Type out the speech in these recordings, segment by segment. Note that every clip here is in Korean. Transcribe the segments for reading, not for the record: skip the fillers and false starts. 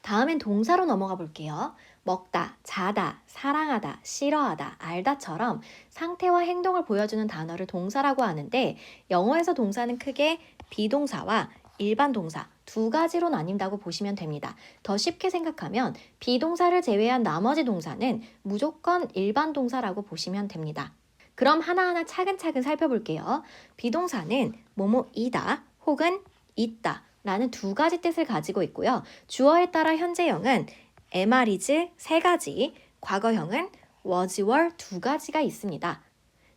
다음엔 동사로 넘어가 볼게요. 먹다, 자다, 사랑하다, 싫어하다, 알다처럼 상태와 행동을 보여주는 단어를 동사라고 하는데 영어에서 동사는 크게 비동사와 일반 동사 두 가지로 나뉜다고 보시면 됩니다. 더 쉽게 생각하면 비동사를 제외한 나머지 동사는 무조건 일반 동사라고 보시면 됩니다. 그럼 하나하나 차근차근 살펴볼게요. 비동사는 뭐뭐이다 혹은 있다 라는 두 가지 뜻을 가지고 있고요. 주어에 따라 현재형은 am, is 세 가지, 과거형은 was, were 두 가지가 있습니다.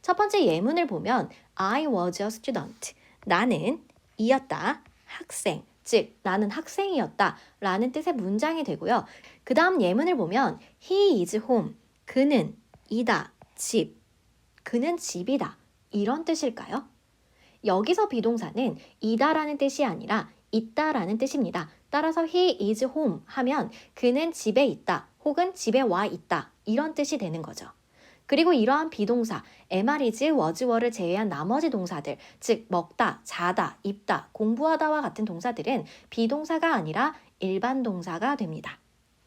첫 번째 예문을 보면 I was a student. 나는 이었다. 학생. 즉 나는 학생이었다 라는 뜻의 문장이 되고요. 그 다음 예문을 보면 he is home. 그는 이다. 집. 그는 집이다. 이런 뜻일까요? 여기서 비동사는 이다라는 뜻이 아니라 있다라는 뜻입니다. 따라서 he is home 하면 그는 집에 있다 혹은 집에 와 있다 이런 뜻이 되는 거죠. 그리고 이러한 비동사 am, is, was, were를 제외한 나머지 동사들 즉 먹다, 자다, 입다, 공부하다와 같은 동사들은 비동사가 아니라 일반 동사가 됩니다.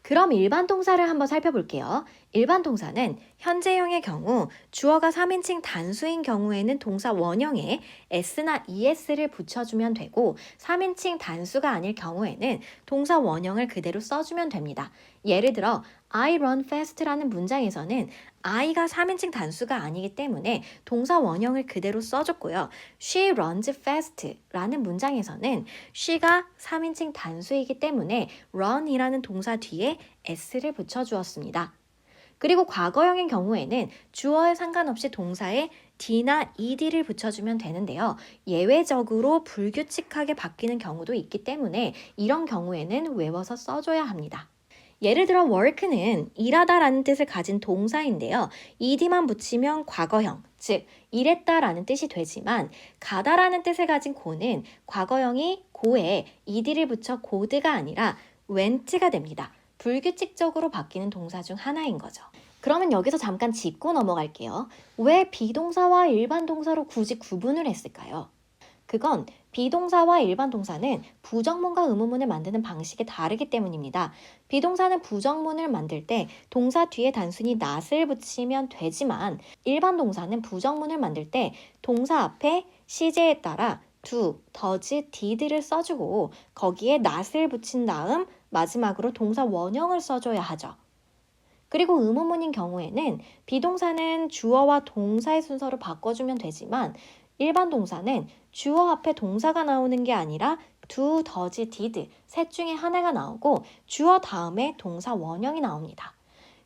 그럼 일반 동사를 한번 살펴볼게요. 일반 동사는 현재형의 경우 주어가 3인칭 단수인 경우에는 동사 원형에 s나 es를 붙여주면 되고 3인칭 단수가 아닐 경우에는 동사 원형을 그대로 써주면 됩니다. 예를 들어 I run fast라는 문장에서는 I가 3인칭 단수가 아니기 때문에 동사 원형을 그대로 써줬고요. She runs fast라는 문장에서는 she가 3인칭 단수이기 때문에 run이라는 동사 뒤에 s를 붙여주었습니다. 그리고 과거형의 경우에는 주어에 상관없이 동사에 d나 ed를 붙여주면 되는데요. 예외적으로 불규칙하게 바뀌는 경우도 있기 때문에 이런 경우에는 외워서 써줘야 합니다. 예를 들어 work는 일하다라는 뜻을 가진 동사인데요. ed만 붙이면 과거형, 즉 일했다라는 뜻이 되지만 가다라는 뜻을 가진 go는 과거형이 go에 ed를 붙여 good가 아니라 went가 됩니다. 불규칙적으로 바뀌는 동사 중 하나인 거죠. 그러면 여기서 잠깐 짚고 넘어갈게요. 왜 비동사와 일반 동사로 굳이 구분을 했을까요? 그건 비동사와 일반 동사는 부정문과 의문문을 만드는 방식이 다르기 때문입니다. 비동사는 부정문을 만들 때 동사 뒤에 단순히 not을 붙이면 되지만 일반 동사는 부정문을 만들 때 동사 앞에 시제에 따라 do, does, did를 써주고 거기에 not을 붙인 다음 마지막으로 동사 원형을 써줘야 하죠. 그리고 의문문인 경우에는 비동사는 주어와 동사의 순서를 바꿔주면 되지만 일반 동사는 주어 앞에 동사가 나오는 게 아니라 do, does, did 셋 중에 하나가 나오고 주어 다음에 동사 원형이 나옵니다.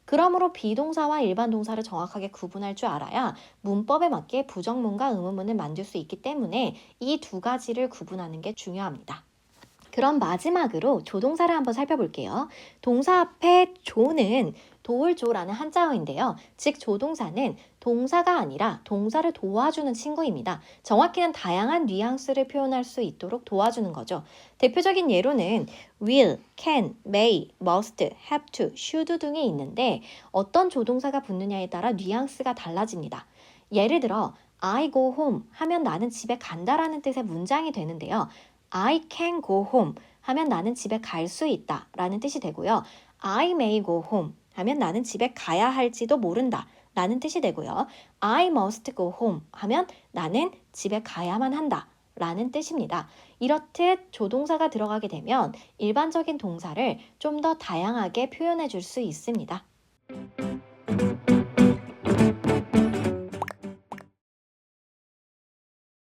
그러므로 비동사와 일반 동사를 정확하게 구분할 줄 알아야 문법에 맞게 부정문과 의문문을 만들 수 있기 때문에 이 두 가지를 구분하는 게 중요합니다. 그럼 마지막으로 조동사를 한번 살펴볼게요. 동사 앞에 조는 도울조라는 한자어인데요. 즉 조동사는 동사가 아니라 동사를 도와주는 친구입니다. 정확히는 다양한 뉘앙스를 표현할 수 있도록 도와주는 거죠. 대표적인 예로는 will, can, may, must, have to, should 등이 있는데 어떤 조동사가 붙느냐에 따라 뉘앙스가 달라집니다. 예를 들어 I go home 하면 나는 집에 간다라는 뜻의 문장이 되는데요. I can go home 하면 나는 집에 갈 수 있다 라는 뜻이 되고요. I may go home 하면 나는 집에 가야 할지도 모른다 라는 뜻이 되고요. I must go home 하면 나는 집에 가야만 한다 라는 뜻입니다. 이렇듯 조동사가 들어가게 되면 일반적인 동사를 좀 더 다양하게 표현해 줄 수 있습니다.